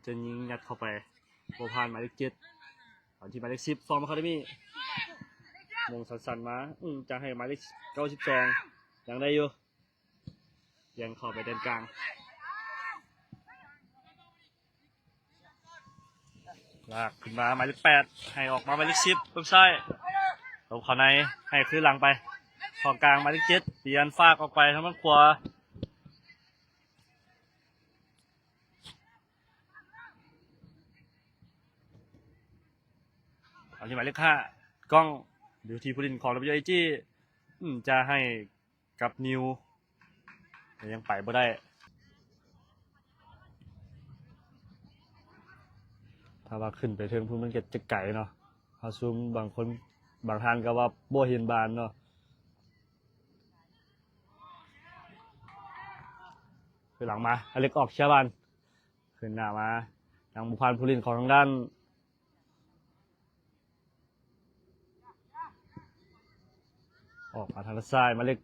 จะยิงยัดเข้าไปโบพานหมายเลข7ตอนที่หมายเลข10ฟอร์มอะคาเดมี่มงสั่นๆมาจะให้หมายเลข92ยังได้อยู่ยังเข้าไปเดินกลางลากขึ้นมาหมายเลข8ให้ออกมาหมายเลข10ต้นซ้ายลงเข้าในให้ขึ้นหลังไปเข้ากลางหมายเลข7เปลี่ยนฟากออกไปทางด้านขวาที่หมายเลข5กล้องดูทีผู้เล่นของ WIG จะให้กับนิวแต่ยังไปบ่ได้ถ้าว่าขึ้นไปถึงพุ่นมันก็จะไกลเนาะพาซูมบางคนบางท่านก็ว่าบ่เห็นบานเนาะคือหลังมาอเล็กออกเชียร์บานขึ้นหน้ามาทางบุพานผู้เล่นของทางด้านออกมาทางซ้ายมาเลข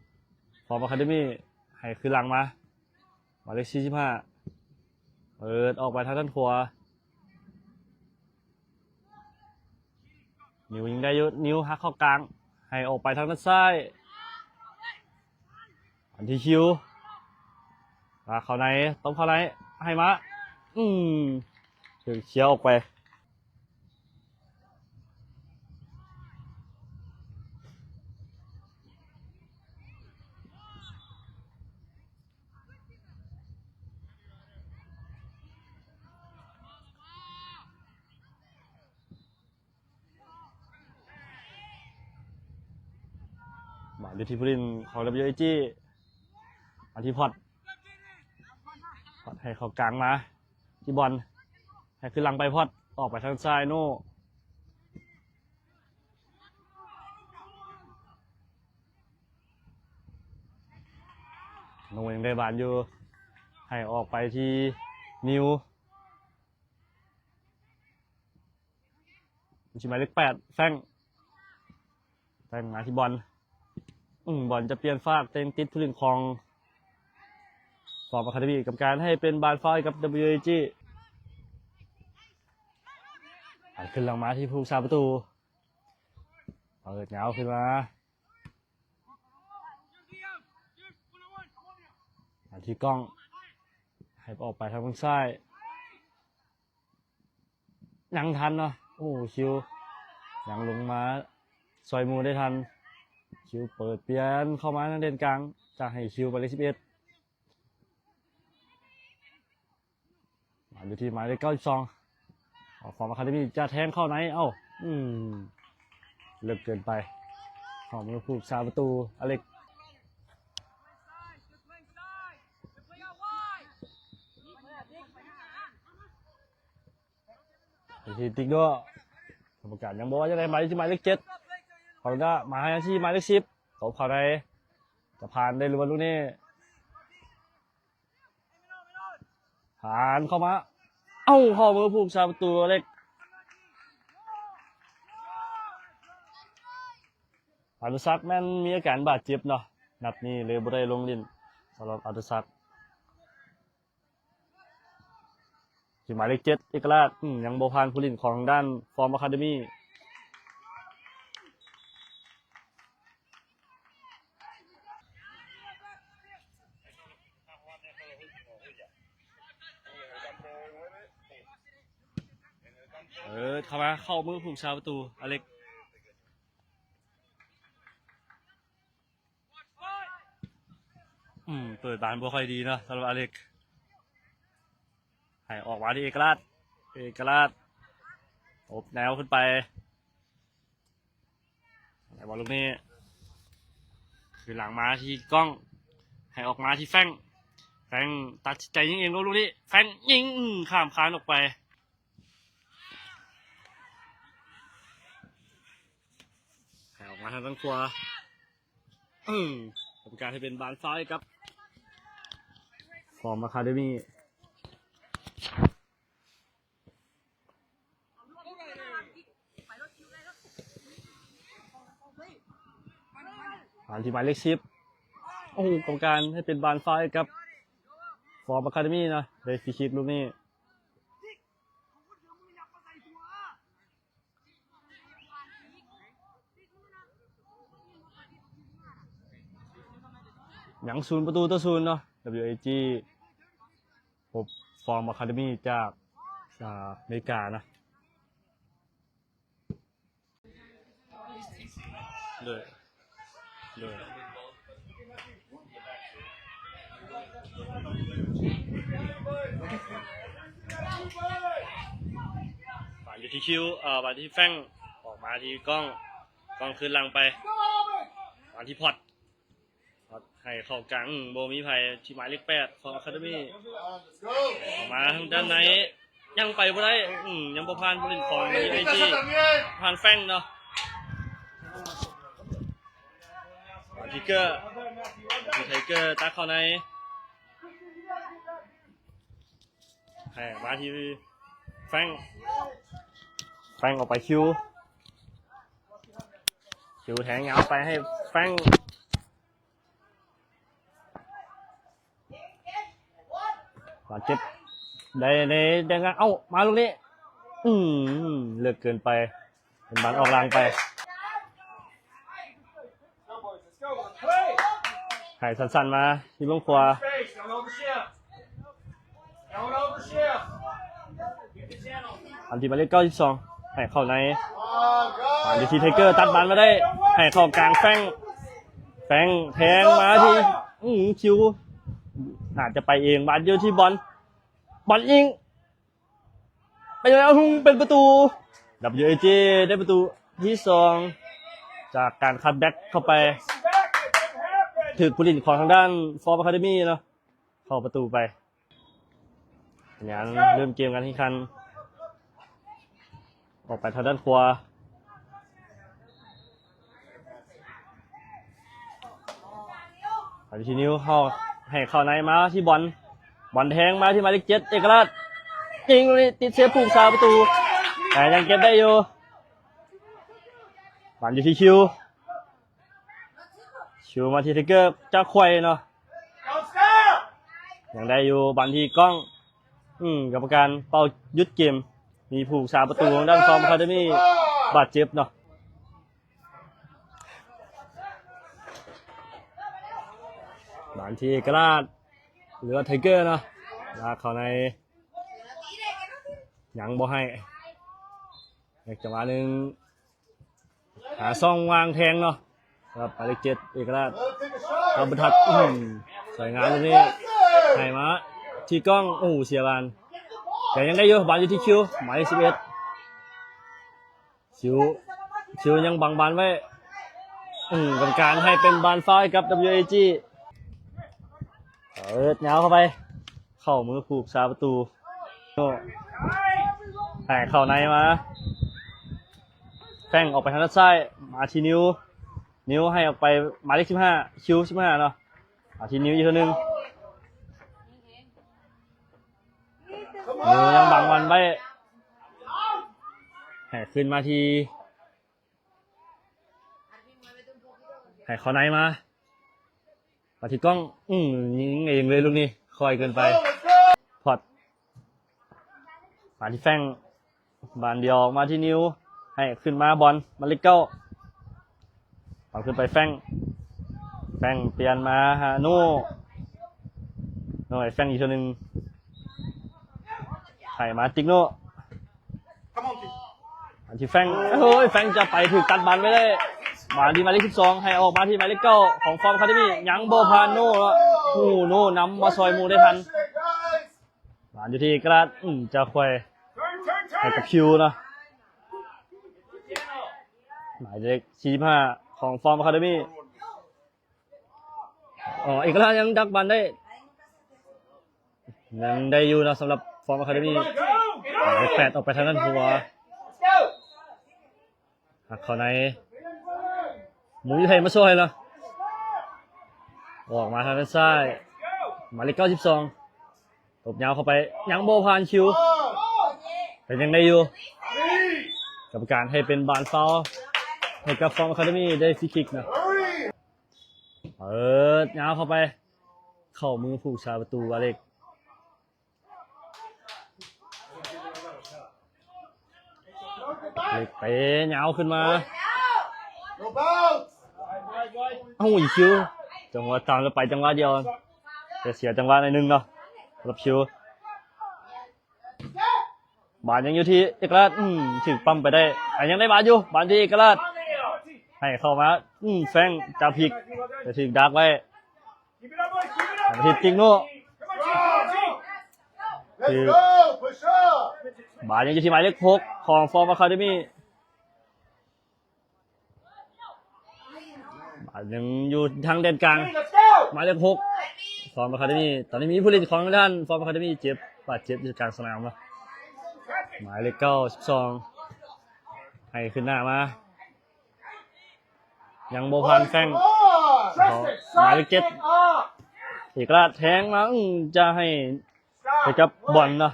92ฟอร์มอะคาเดมี่ให้ขึ้นหลังมาเลข45เปิดออกไปทางด้านขวานิวยิงได้ยุดนิวฮักเข้ากลางให้ออกไปทางด้านซ้ายอันที่คิวเข้าในต้องเข้าในให้มาถึงเชียวออกไปดูที่ผู้เล่นของ WIG มาที่พอดให้เขากลางมาที่บอลให้ขึ้นหลังไปพอดออกไปทางซ้ายโน่ยังได้บานอยู่ให้ออกไปที่นิวชิหมายเลข8แฟงมาที่บอลบอลจะเปลี่ยนฟากเต็งติดผู้เล่นของฟอร์มอะคาเดมี่กับการให้เป็นบานฟาวกับ WIG ขึ้นหลังมาที่ผู้รักษาประตูเปิดเงาขึ้นมาที่กล้องให้ออกไปทางฝั่งซ้ายยังทันเนาะโอ้คิวยังลงมาซอยมูได้ทันคิวเปิดเปลี่ยนเข้ามาทางเด่นกลางจะให้คิวไปเลข11อยู่ที่หมายเลข92ฟอร์มอะคาเดมี่จะแทงเข้าไหนเลิกเกินไปของมือผู้รักษาประตูอเล็กทีติ๊กด้วยกรรมการยังบอกว่าจะได้หมายที่หมายเลข7เขาก็มาให้ที่หมายเลข10ตบเขาในจะผ่านได้หรือว่าลูกนี้ผ่านเข้ามาเข้ามือผู้รักษาประตูเล็กอนุสักแม่นมีอาการบาดเจ็บเนาะนัดนี้เลยบ่ได้ลงเล่นสำหรับอนุสักที่หมายเลข7เอกราชยังบ่ผ่านผู้เล่นของด้านฟอร์มอะคาเดมี่เข้ามือผู้รักษาประตูอเล็กเปิดบานบ่ค่อยดีเนาะสำหรับอเล็กให้ออกมาที่เอกราชอบแนวขึ้นไปไหนบอลลูกนี้คือหลังมาที่กล้องให้ออกมาที่แฟงตัดใจยิงเองลูกนี้แฟงยิงข้ามคานออกไปให้ออกมาทางด้านขวาผมการให้เป็นบานซ้ายครับฟอร์มอะคาเดมี่ ผ่านที่หมายเลข10โอ้โหกรรมการให้เป็นบานฟ้าให้กับฟอร์มอะคาเดมี่นะได้ฟรีคิกลูกนี้ยัง0-0เนาะ WAG พบฟอร์มอะคาเดมี่จากอเมริกานะเลยผ่านอยู่ที่คิวผ่านที่แฟงออกมาที่กล้องคืนหลังไปผ่านที่พอดให้เข้ากลางโบมีไผ่ที่หมายเลข8ของอะคาเดมี่ออกมาทางด้านไหนยังไปบ่ได้ยังบ่ผ่านผู้เล่นของไอจีผ่านแฟงเนาะทิกเกอร์ไทเกอร์ตักเข้าในให้มาที่แฟงออกไปคิวแทงยาวไปให้แฟงบาดเจ็บได้งานมาลูกนี้เลือกเกินไปเป็นบอลออกลางไปไข่สั้นๆมาที่ลงขวาอันที่มาเลข92ให้เข้าในอันที่ไทเกอร์ตัดบอลมาได้ให้เข้ากลางแฟงแทงมาที่คิวน่าจะไปเองบอลอยู่ที่บอลยิงไปแล้วเป็นประตู WAG ได้ประตูที่2จากการคัตแบ็กเข้าไปถือผู้เล่นของทางด้านฟอร์มอะคาเดมี่เนาะเข้าประตูไปอย่างเริ่มเกมกันที่คันออกไปทางด้านขวาไปที่นิ้วเข้าให้เข้าในมาที่บอลแทงมาที่หมายเลข7เอกราชยิงเลยติดเซฟผูกซาประตูแต่ยังเก็บได้อยู่บอลอยู่ที่คิวมาที่ไทเกอร์จะควยเนาะยังได้อยู่บอลที่กล้องกรรมการเป่ายุดเกมมีผูกซาประตูของด้านฟอร์มอะคาเดมี่บาดเจ็บเนาะบอลที่เอกราชหรือว่าไทเกอร์เนาะลากเข้าในยังบ่ให้อีกจังหวะหนึ่งหาซ่องวางแทงเนาะครับหมายเลข7เอกราชเอาบรรทัดสวยงามตรงนี้ให้มาที่กล้องเสียบอลแต่ยังได้อยู่บอลอยู่ที่คิวหมายเลข11คิวยังบังบอลไว้กรรมการให้เป็นบอลฟาวล์กับ WAG เงาเข้าไปเข้ามือผูกซาประตูให้เข้าในมาแป้งออกไปทางด้านซ้ายมาที่นิ้วให้ออกไปหมายเลข15คิว15เนาะมาที่นิ้วอีกทีนึงนิ้วยังบังวันไว้ให้ขึ้นมาทีให้เข้าในมาที่กล้องยิงเองเลยลูกนี้คอยเกินไปพอดมาที่แฟงบานเดียวมาที่นิ้วให้ขึ้นมาบอลมาลิกเก้าบอลขึ้นไปแฟงเปลี่ยนมาฮาโน่แฟงอีกตัวหนึ่งไข่มาติ๊กโน่อันที่แฟงแฟงจะไปถึงตัดบอลไม่ได้มาที่หมายเลข12ให้ออกมาที่หมายเลข9ของฟอร์มอะคาเดมี่ยังโบพานโน่แล้วโน่นำมาซอยมูได้ทันมาอยู่ที่กระดจะควยให้กับคิวนะหมายเลข45ของฟอร์มอะคาเดมี่เอกราชยังดักบอลได้ยังได้อยู่นะสำหรับฟอร์มอะคาเดมี่หมายเลข8ออกไปทางด้านหัวหักเข้าในหมูยี่ไทยมาช่วยเนาะออกมาทางด้านซ้ายหมายเลข92ตบยาวเข้าไปยังโบพานคิวแต่ยังได้อยู่กรรมการให้เป็นบอลฟาวล์ให้กับฟอร์มอะคาเดมี่ได้ฟรีคิกนะ ยาวเข้าไปเข้ามือผู้ชาประตูอเล็กเตะยาวขึ้นมาอีคิวจังหวะตามแล้วไปจังหวะเดียวจะเสียจังหวะในหนึ่งเนาะรับคิวบานยังอยู่ที่เอกราชถึงปั๊มไปได้ยังได้บานอยู่บานที่เอกราชให้เข้ามาแฟงจับผิกจะถึงดักไว้ผิดจริงโน่คือบานยังอยู่ที่หมายเลข6ของฟอร์มอะคาเดมี่บานยังอยู่ทางแดนกลางหมายเลข6ฟอร์มอะคาเดมี่ตอนนี้มีผู้เล่นของด้านฟอร์มอะคาเดมี่บาดเจ็บอยู่กลางสนามแล้วหมายเลข12ให้ขึ้นหน้ามายังโบพันแฟงหมายเลข7เอกราชแทงมาจะให้ไปกับบอลเนาะ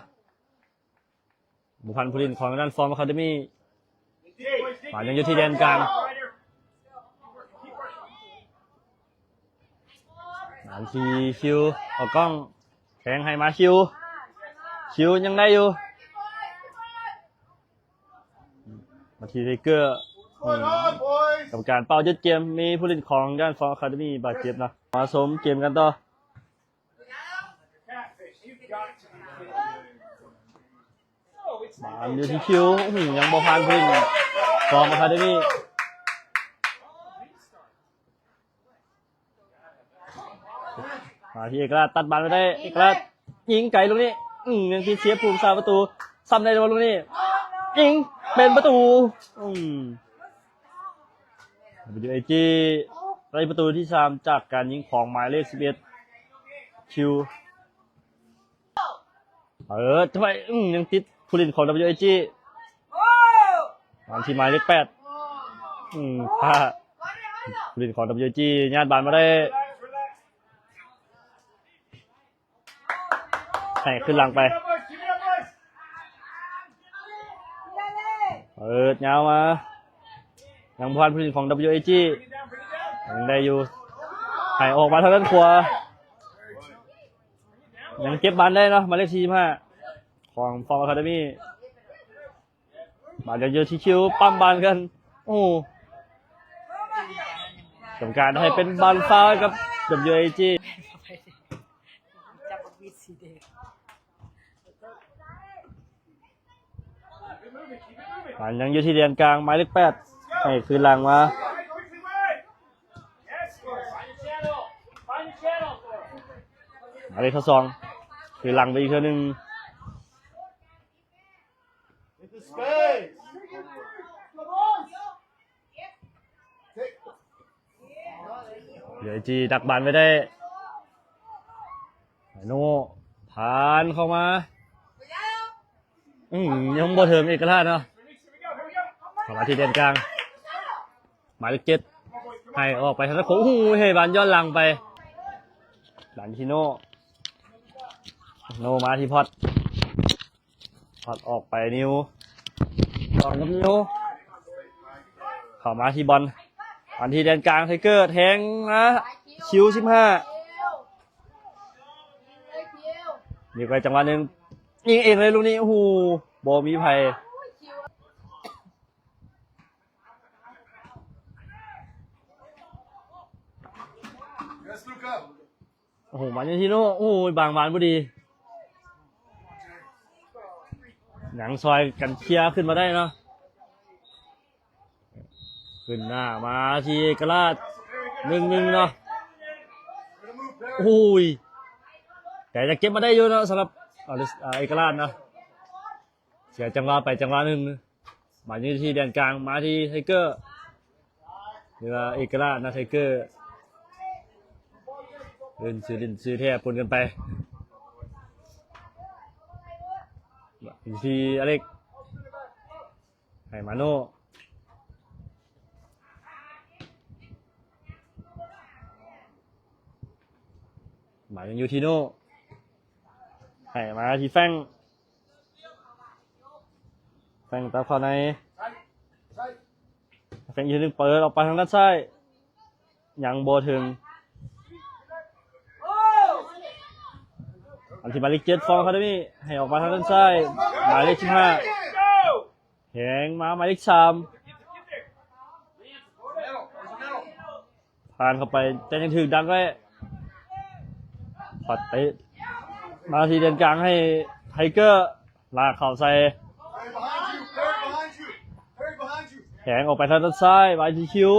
บุพันธ์ผู้เล่นของด้านฟอร์มอะคาเดมี่ยังอยู่ที่แดนกลางทีคิวเอากล้องแทงให้มาคิวยังได้อยู่มาทีไทเกอร์กับการเป่ายึดเกมมีผู้เล่นของด้านฟอร์มอะคาเดมี่บาดเจ็บนะมาสมเกมกันต่อบานอยู่ที่คิวยังบอพันผู้เล่นฟอร์มอะคาเดมี่มาที่เอกราชตัดบอลไปได้เอกราชยิงไกลลูกนี้ยังที่เชียร์ภูมิซาประตูซ้ำได้บอลลูกนี้ยิงเป็นประตูWAG ได้ประตูที่3จากการยิงของหมายเลข11คิวทำไมยังติดผู้เล่นของ WAG มาที่หมายเลข8พาผู้เล่นของ WAG ญาติบานมาได้ให้ขึ้นหลังไปยาวมายังพานผู้เล่นของ WAG ยังได้อยู่ให้ออกมาทางด้านขวายังเก็บบานได้เนาะหมายเลข45ของฟอร์มอะคาเดมี่บานยังอยู่ที่คิวปั้มบานกันกรรมการให้เป็นบอลฟาวล์กับ WAG ยังอยู่ที่แดนกลางหมายเลข8ให้คืนหลังมาหมายเลข2คืนหลังไปอีกเท่านึงเดี๋ยวจีดักบานไปได้โน่ผ่านเข้ามายังบ่เถิงเอกราชเนาะเข้ามาที่แดนกลางหมายเลข7ให้ออกไปทางด้านขวาให้บานย้อนหลังไปหลังที่โน่มาที่พอดออกไปนิวต่อกับนิวเข้ามาที่บอลวันที่แดนกลางไทเกอร์แทงนะคิว15มีไปจังหวะหนึ่งยิงเองเลยลูกนี้บอมีไผ่มาอย่างที่โน่บางบานพอดีหนังซอยกันเคลียร์ขึ้นมาได้เนาะขึ้นหน้ามาทีกราช1-1เนาะแต่จะเก็บมาได้เยอะเนาะสำหรับเอกราชนะเสียจังหวะไปจังหวะหนึ่งมาที่แดนกลางมาที่ไทเกอร์เรือเอกราชนะไทเกอร์เล่นซื้อแทบปนกันไปทีอเล็กไห่มาโน่หมายยังอยู่ที่โน่ให้มาที่แฟงตัดเข้าในแฟงยืนเปิดออกไปทางด้านซ้ายยังโบถึง อันที่หมายเลข7ฟอร์มคาเดมี่ให้ออกมาทางด้านซ้ายหมายเลข15แหงมาหมายเลข3ผ่านเข้าไปแต่ยังถึงดังไว้ปัดเตะมาทีเดินกลางให้ไทเกอร์ลากเข่าใส่แหงออกไปทางด้านซ้ายมาที่คิว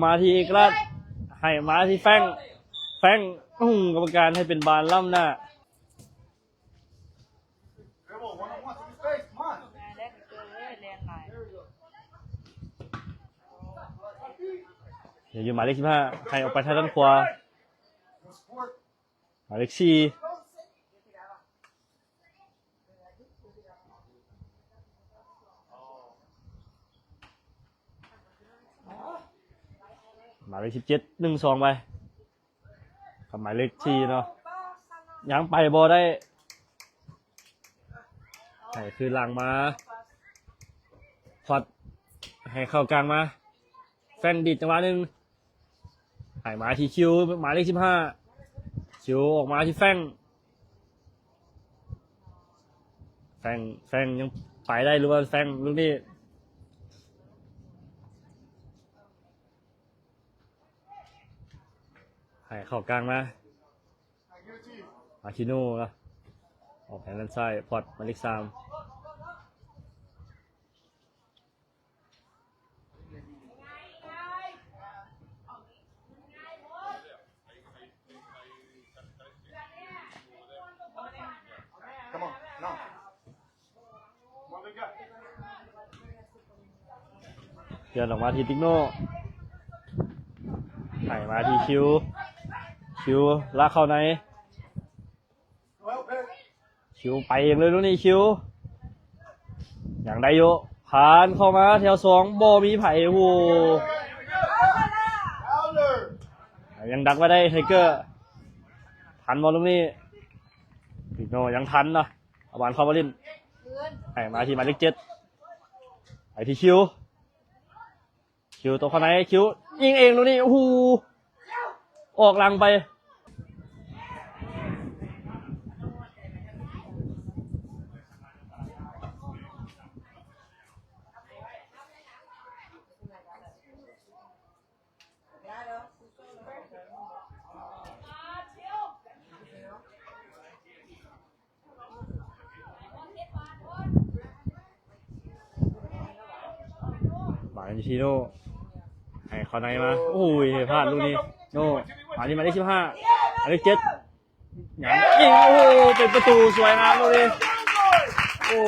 มาที่เอกลักษณ์ให้มาที่แฟงกรรมการให้เป็นบานล่ำหน้าเดี๋ยวอยู่หมายเลข15ให้ออกไปทางด้านขวาหมายเลข4หมายเลข17 1-2ไปกับหมายเลข4เนาะยังไปบอได้ให้คืนหลังมาพอดให้เข้ากลางมาแฟนดิดจังหวะหนึ่งให้มาที่คิวหมายเลข15คิวออกมาที่แฟงยังไปได้หรือว่าแฟงลูกนี้ให้เข้ากลางมาอาคิโน่นะออกแผนด้านซ้ายพอดหมายเลข3เดินออกมาที่ติ๊กโน่ให้มาที่คิวลากเข้าในคิวไปเองเลยลูกนี้คิวอย่างไดโยผ่านเข้ามาแถว2บอมีไผ่โหยังดักไม่ได้ไทเกอร์ทันบอลลูกนี้ติ๊กโน่ยังทันนะเอาบอลเข้ามาเล่นให้มาที่หมายเลข7ไปที่คิวตัวข้างในคิวยิงเองดูนี่โอ้โหออกหลังไปหมายเลขโน่ให้เขาในมาโอ้ยพลาดลูกนี้โน่หมายเลข15หมายเลข7อย่างยิงโอ้โหเป็นประตูสวยงามลูกนี้โอ้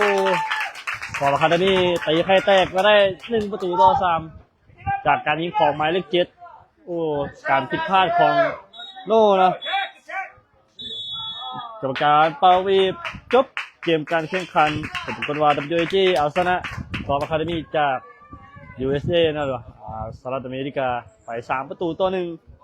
ฟอร์มคาเดมี่ตีไข่แตกก็ได้1-3จากการยิงของหมายเลข7โอ้การผิดพลาดของโน่นะกรรมการเป่าปีบจบเกมการแข่งขันเป็นคนว่า WAG เอาชนะฟอร์มคาเดมี่จาก USA นะหรอสหรัฐอเมริกาไป3-1